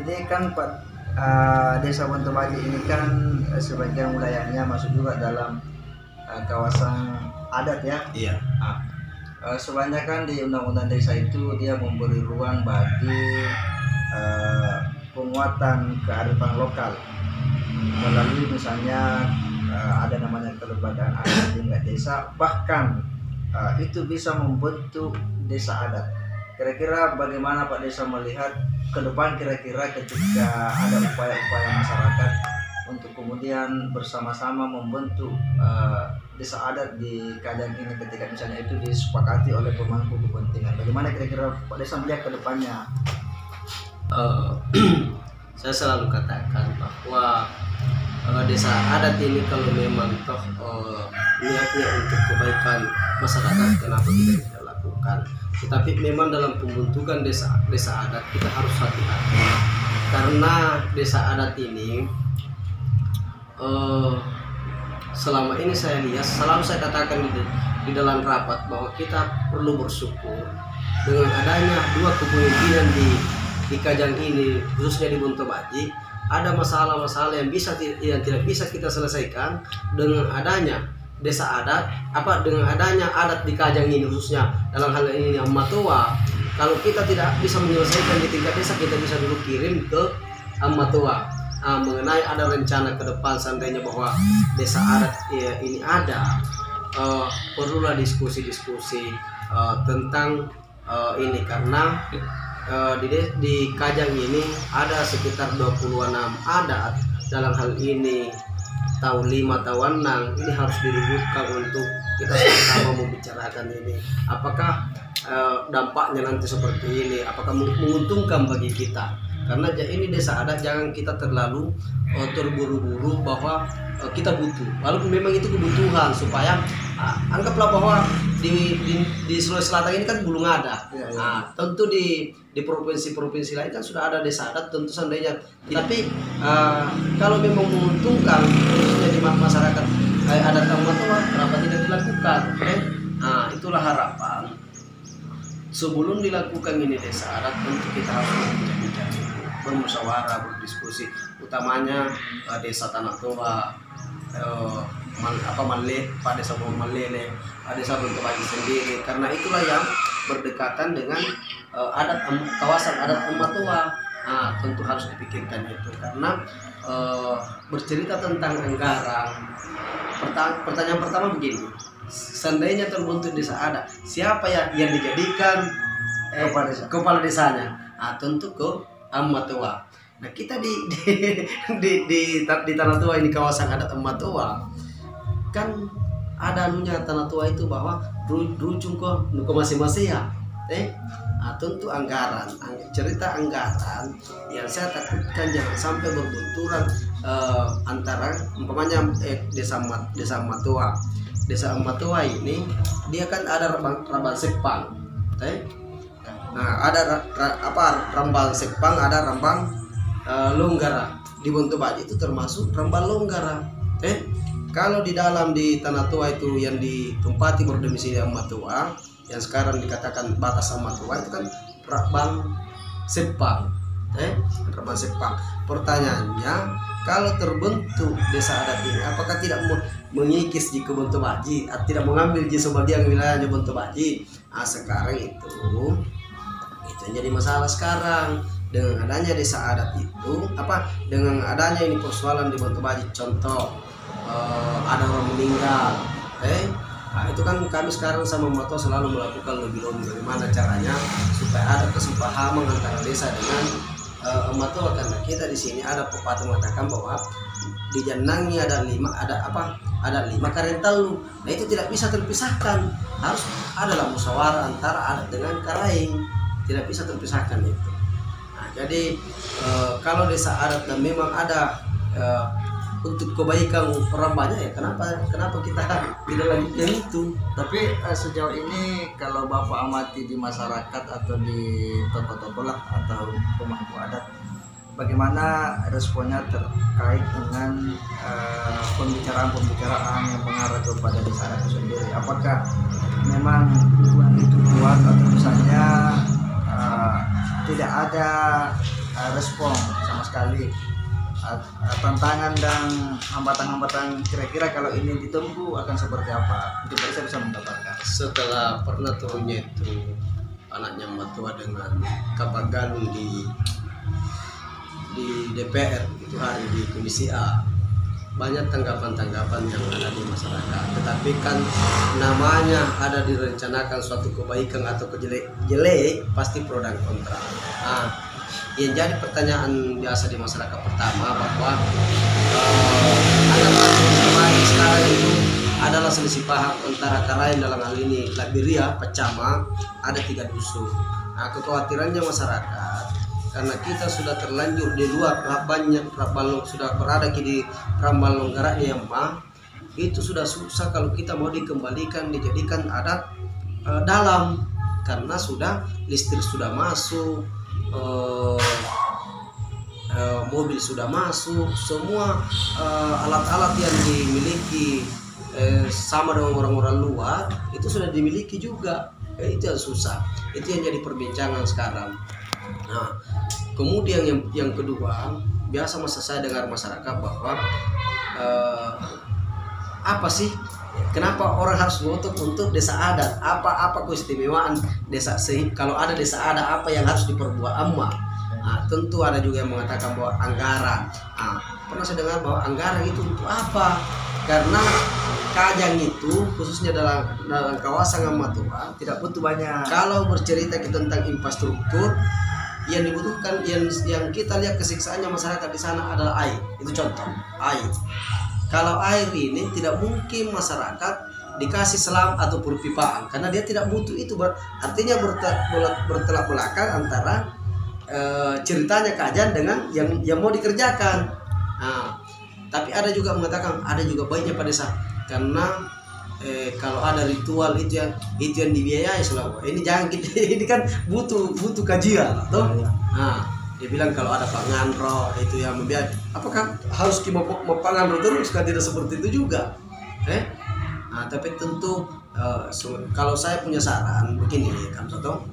Ini kan Pak, Desa Bontobaji ini kan sebagian wilayahnya masuk juga dalam kawasan adat ya. Iya. Sebenarnya kan di undang-undang desa itu dia memberi ruang bagi penguatan kearifan lokal melalui misalnya ada namanya kelembagaan adat tingkat desa, bahkan itu bisa membentuk desa adat. Kira-kira bagaimana Pak Desa melihat ke depan kira-kira ketika ada upaya-upaya masyarakat untuk kemudian bersama-sama membentuk desa adat di Kajang ini ketika misalnya itu disepakati oleh pemangku kepentingan. Bagaimana kira-kira Pak Desa melihat ke depannya? Saya selalu katakan bahwa desa adat ini kalau memang toh niatnya untuk kebaikan masyarakat, kenapa kita tidak lakukan? Tetapi memang dalam pembentukan desa adat kita harus hati-hati, karena desa adat ini selama ini saya lihat, selalu saya katakan di dalam rapat bahwa kita perlu bersyukur dengan adanya dua kepemimpinan di Kajang ini, khususnya di Bontobaji. Ada masalah-masalah yang tidak bisa kita selesaikan dengan adanya desa adat, dengan adanya adat di Kajang ini, khususnya dalam hal ini Amatoa. Kalau kita tidak bisa menyelesaikan di tingkat desa, kita bisa dulu kirim ke Amatoa. Mengenai ada rencana ke depan seandainya bahwa desa adat ini ada, perlulah diskusi-diskusi tentang ini, karena di Kajang ini ada sekitar 26 adat. Dalam hal ini tahun 5 tahun 6 ini harus dirubukkan untuk kita sama-sama membicarakan ini. Apakah dampaknya nanti seperti ini, apakah menguntungkan bagi kita? Karena ini desa adat jangan kita terlalu terburu-buru bahwa kita butuh, walaupun memang itu kebutuhan supaya anggaplah bahwa di Sulawesi Selatan ini kan belum ada. Tentu di provinsi-provinsi lain kan sudah ada desa adat, tentu seandainya. Tapi kalau memang menguntungkan khususnya di masyarakat adat Amatoa, kenapa tidak dilakukan? Itulah harapan. Sebelum dilakukan ini desa adat, tentu kita harus bermusyawarah, berdiskusi, utamanya desa Tanah Toa, Pak Desa Malele, Desa Bontobaji sendiri, karena itulah yang berdekatan dengan kawasan adat Amatoa. Tentu harus dipikirkan itu, karena bercerita tentang anggaran. Pertanyaan pertama begini, seandainya terbentuk desa adat, siapa yang dijadikan kepala desanya? Tentu ke Amatoa. Nah, kita di Tanah Toa ini, kawasan adat Amatoa, kan ada Tanah Toa itu bahwa rujung ke masing-masing ya. Tentu anggaran, cerita anggaran yang saya takutkan jangan sampai berbenturan antara umpamanya desa Amatoa. Desa Amatoa ini dia kan ada Rambang Sepang. Nah, ada Rambang Sepang, ada Rambang Longgara. Di Bontobaji itu termasuk Rambang Longgara. Kalau di Tanah Toa itu yang ditempati berdomisili Amatoa, yang sekarang dikatakan batas Amatoa itu kan Rambang Sepang. Rambang Sepang. Pertanyaannya, kalau terbentuk desa adat ini, apakah tidak mengikis di Bontobaji, tidak mengambil di sebagian wilayahnya Bontobaji? Sekarang itu jadi masalah sekarang dengan adanya desa adat itu, dengan adanya ini persoalan di Bontobaji. Contoh, ada orang meninggal, itu kan kami sekarang sama Amatoa selalu melakukan lobby-lobby bagaimana caranya supaya ada kesepahaman antara desa dengan Amatoa, karena kita di sini ada pepatah mengatakan bahwa di Janangi ada 5 karentalu. Nah, itu tidak bisa terpisahkan, harus adalah musyawarah antara adat dengan karaing, tidak bisa terpisahkan itu. Nah, jadi kalau desa adat dan memang ada untuk kebaikan orang banyak, ya kenapa kita tidak lanjutkan itu? Tapi sejauh ini kalau Bapak amati di masyarakat atau di tokoh-tokoh lah atau pemangku adat, bagaimana responnya terkait dengan pembicaraan yang mengarah kepada desa adat itu sendiri? Apakah memang dukungan itu kuat, atau misalnya tidak ada respon sama sekali. Tantangan dan hambatan-hambatan kira-kira kalau ini ditempuh akan seperti apa? Untuk bisa mendapatkan. Setelah pernah turunnya itu anaknya Matua dengan Kapal Galung di DPR itu hari di Komisi A, banyak tanggapan-tanggapan yang ada di masyarakat. Tetapi kan namanya ada direncanakan suatu kebaikan atau jelek pasti pro dan kontra. Yang jadi pertanyaan biasa di masyarakat pertama bahwa anak sekarang itu adalah selisih paham antara Karain dalam hal ini Labiria, Pacama, ada 3 dusun. Kekhawatirannya masyarakat karena kita sudah terlanjur di luar banyak Rambalong, sudah berada di Rambalong Garaknya mah itu sudah susah kalau kita mau dikembalikan dijadikan adat dalam, karena sudah listrik sudah masuk, mobil sudah masuk, semua alat-alat yang dimiliki sama dengan orang-orang luar itu sudah dimiliki juga. Itu yang susah, itu yang jadi perbincangan sekarang. Nah, kemudian yang kedua, biasa masa saya dengar masyarakat bahwa apa sih, kenapa orang harus ngotot untuk desa adat? Apa keistimewaan desa kalau ada desa adat, apa yang harus diperbuat amma? Tentu ada juga yang mengatakan bahwa anggaran. Pernah saya dengar bahwa anggaran itu untuk apa? Karena Kajang itu khususnya dalam kawasan Amatua tidak butuh banyak. Kalau bercerita tentang infrastruktur yang dibutuhkan, yang kita lihat kesiksaannya masyarakat di sana adalah air. Itu contoh air. Kalau air ini tidak mungkin masyarakat dikasih selam atau perpipaan karena dia tidak butuh itu. Artinya bertolak belakang antara ceritanya Kajang dengan yang mau dikerjakan. Tapi ada juga mengatakan ada juga baiknya pada desa karena kalau ada ritual itu yang dibiayai selama ini, jangan ini kan butuh kajian toh. Dia bilang kalau ada pangandro itu yang membiayai, apakah harus kita mau pangandro terus? Kan tidak seperti itu juga. Tapi tentu kalau saya punya saran begini Kang Soto,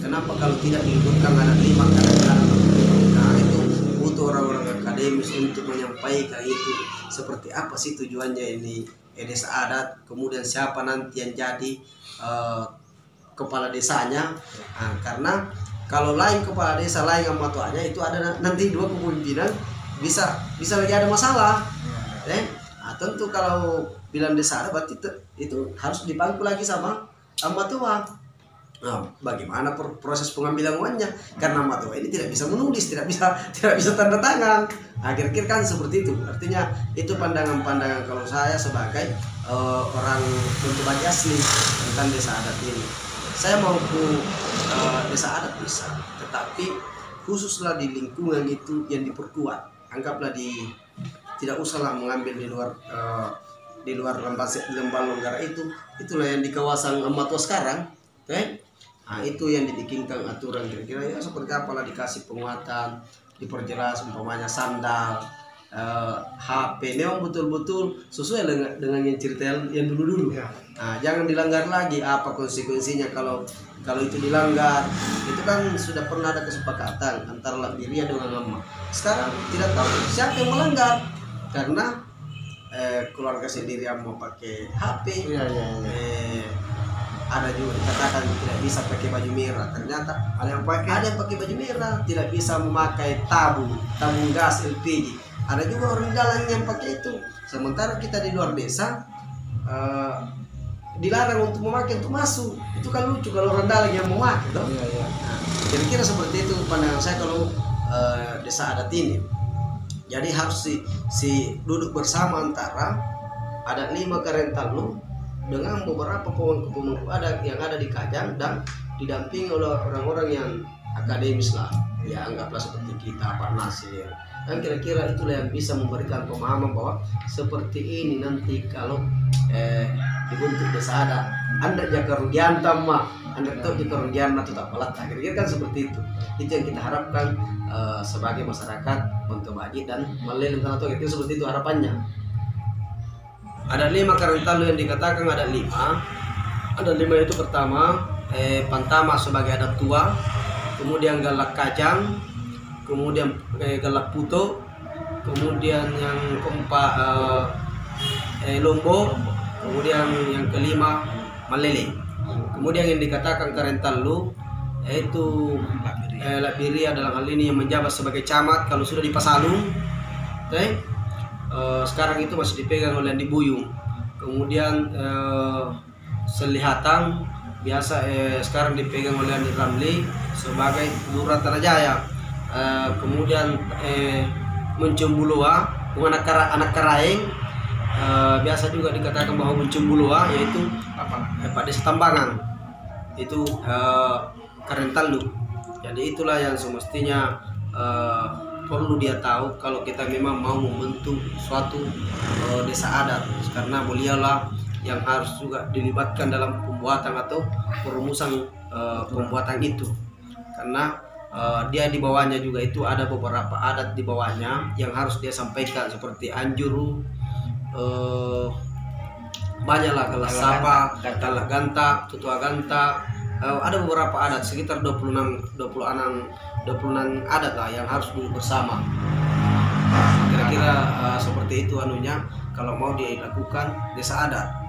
kenapa kalau tidak dilibatkan anak 5 karena itu butuh orang-orang akademis untuk menyampaikan itu seperti apa sih tujuannya ini desa adat, kemudian siapa nanti yang jadi kepala desanya. Karena kalau lain kepala desa, lain amatuanya, itu ada nanti 2 kepemimpinan bisa lagi ada masalah. Tentu kalau bilang desa adat berarti itu harus dipangku lagi sama amatua. Bagaimana proses pengambilan uangnya? Karena amatua ini tidak bisa menulis, tidak bisa tanda tangan. Akhir-akhir kan seperti itu. Artinya itu pandangan-pandangan kalau saya sebagai orang untuk bagi asli tentang desa adat ini. Saya mau ke desa adat bisa, tetapi khususlah di lingkungan itu yang diperkuat. Anggaplah tidak usahlah mengambil di luar lembah Longgara itulah yang di kawasan Amatua sekarang. Itu yang dibikinkan aturan kira-kira ya seperti apalah, dikasih penguatan, diperjelas umpamanya sandal, HP, memang betul-betul sesuai dengan yang cerita yang dulu-dulu. Jangan dilanggar lagi. Apa konsekuensinya kalau itu dilanggar? Itu kan sudah pernah ada kesepakatan antara Labiria dengan Lama. Sekarang tidak tahu siapa yang melanggar karena keluarga sendiri yang mau pakai HP. Ada juga dikatakan tidak bisa pakai baju merah, ternyata ada yang pakai baju merah, tidak bisa memakai tabung gas LPG. Ada juga orang jalan yang pakai itu, sementara kita di luar desa dilarang untuk memakai, untuk masuk. Itu kan lucu kalau orang dalang yang memakai toh. Kira-kira seperti itu pandangan saya kalau desa adat ini. Jadi harus si duduk bersama antara adat 5 Karentallu dengan beberapa pemangku adat yang ada di Kajang dan didampingi oleh orang-orang yang akademis lah, ya anggaplah seperti kita Pak Nasir. Dan kira-kira itulah yang bisa memberikan pemahaman bahwa seperti ini nanti kalau dibentuk desa adat, anda jaga rugian tamah, anda tahu jaga rugian tetap pelat. Kira-kira kan seperti itu. Itu yang kita harapkan sebagai masyarakat untuk bagi dan melelengkan atau itu seperti itu harapannya. Ada 5 Karentallu yang dikatakan ada 5. Ada 5 itu pertama Pantama sebagai adat tua, kemudian Galak Kajang, kemudian Galak Puto, kemudian yang keempat Lombo, kemudian yang kelima Malele. Kemudian yang dikatakan Karentallu yaitu Labiria dalam hal ini yang menjabat sebagai camat kalau sudah di Pasalung. Sekarang itu masih dipegang oleh Andi Buyung. Kemudian Selihatang biasa sekarang dipegang oleh Andi Ramli sebagai Lurah Tanajaya. Kemudian Muncumbulua, anak Karaeng, biasa juga dikatakan bahwa Muncumbulua yaitu Pak Desa Tambangan itu Karentallu. Jadi itulah yang semestinya perlu dia tahu kalau kita memang mau membentuk suatu desa adat, karena beliaulah yang harus juga dilibatkan dalam pembuatan atau perumusan pembuatan itu, karena dia di bawahnya juga itu ada beberapa adat di bawahnya yang harus dia sampaikan seperti Anjuru, banyaklah Galah Sapa, Galah Ganta, Tutua Ganta, ada beberapa adat sekitar 26 adat lah yang harus duduk bersama. Kira-kira seperti itu anunya kalau mau dia lakukan desa adat.